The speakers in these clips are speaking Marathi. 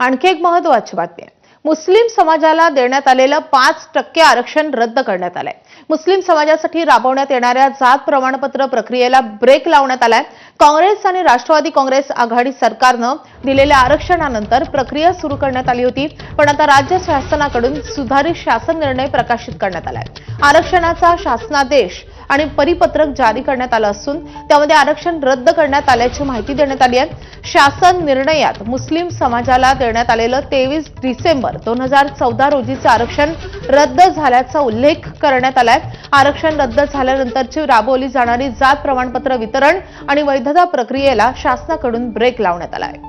आणखी एक महत्त्वाची बातमी आहे। मुस्लिम समाजाला देण्यात आलेलं 5% आरक्षण रद्द करण्यात आलंय। मुस्लिम समाजासाठी राबवण्यात येणाऱ्या जात प्रमाणपत्र प्रक्रियेला ब्रेक लावण्यात आलाय। काँग्रेस आणि राष्ट्रवादी काँग्रेस आघाडी सरकारनं दिलेल्या आरक्षणानंतर प्रक्रिया सुरू करण्यात आली होती, पण आता राज्य शासनाकडून सुधारित शासन निर्णय प्रकाशित करण्यात आलाय। आरक्षणाचा शासनादेश आणि परिपत्रक जारी करण्यात आलं असून त्यामध्ये आरक्षण रद्द करण्यात आल्याची माहिती देण्यात आली आहे। शासन निर्णयात मुस्लिम समाजाला देण्यात आलेलं 23 डिसेंबर 2014 रोजीचं आरक्षण रद्द झाल्याचा उल्लेख करण्यात आलाय। आरक्षण रद्द झाल्यानंतरची राबवली जाणारी जात प्रमाणपत्र वितरण आणि वैधता प्रक्रियेला शासनाकडून ब्रेक लावण्यात आलाय।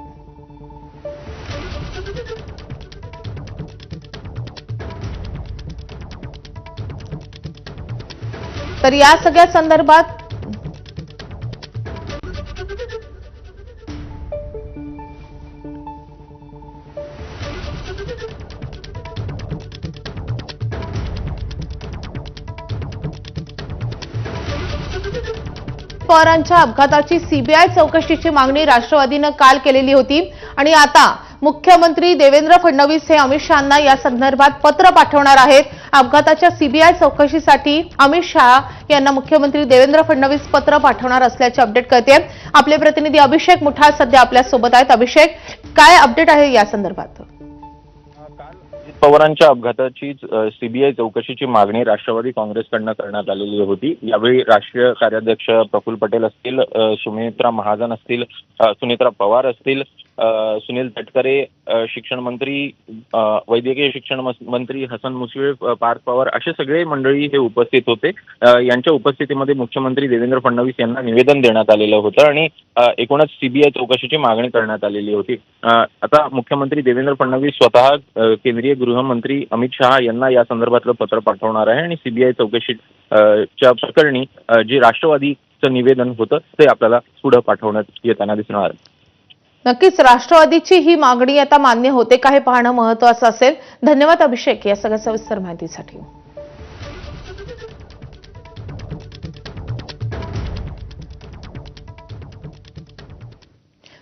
तर या सगळ्या संदर्भात पवारांच्या अपघाताची सीबीआय चौकशीची मागणी राष्ट्रवादीनं काल केलेली होती आणि आता मुख्यमंत्री देवेंद्र फडणवीस हे अमित शहांना या संदर्भात पत्र पाठवणार आहेत। अपघाताच्या सीबीआय चौकशीसाठी अमित शहा यांना मुख्यमंत्री देवेंद्र फडणवीस पत्र पाठवणार असल्याचे अपडेट कळते। आपले प्रतिनिधी अभिषेक मुठाळ सध्या आपल्या सोबत आहेत। अभिषेक, काय अपडेट आहे या संदर्भात? पवारांच्या अपघाताची सीबीआय चौकशीची मागणी राष्ट्रवादी काँग्रेसकडून करण्यात आलेली होती। यावेळी राष्ट्रीय कार्याध्यक्ष प्रफुल्ल पटेल असतील, सुमित्रा महाजन असतील, सुनेत्रा पवार असतील, सुनील तटकरे, शिक्षण मंत्री, वैद्यकीय शिक्षण मंत्री हसन मुश्रीफ, पार्थ पवार असे सगळे मंडळी हे उपस्थित होते। यांच्या उपस्थितीमध्ये मुख्यमंत्री देवेंद्र फडणवीस यांना निवेदन देण्यात आलेलं होतं आणि एकूणच सीबीआय चौकशीची मागणी करण्यात आलेली होती। आता मुख्यमंत्री देवेंद्र फडणवीस स्वतः केंद्रीय गृहमंत्री अमित शहा यांना या संदर्भातलं पत्र पाठवणार आहे आणि सीबीआय चौकशीच्या प्रकरणी जे राष्ट्रवादीचं निवेदन होतं ते आपल्याला पुढे पाठवण्यात येताना दिसणार आहे। नक्कीच राष्ट्रवादीची ही मागणी आता मान्य होते का हे पाहणं महत्त्वाचं असेल। धन्यवाद अभिषेक या सगळ्या सविस्तर माहितीसाठी।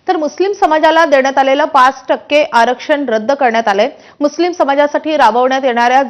तर मुस्लिम समाजाला देण्यात आलेलं 5% आरक्षण रद्द करण्यात आलंय। मुस्लिम समाजासाठी राबवण्यात येणाऱ्या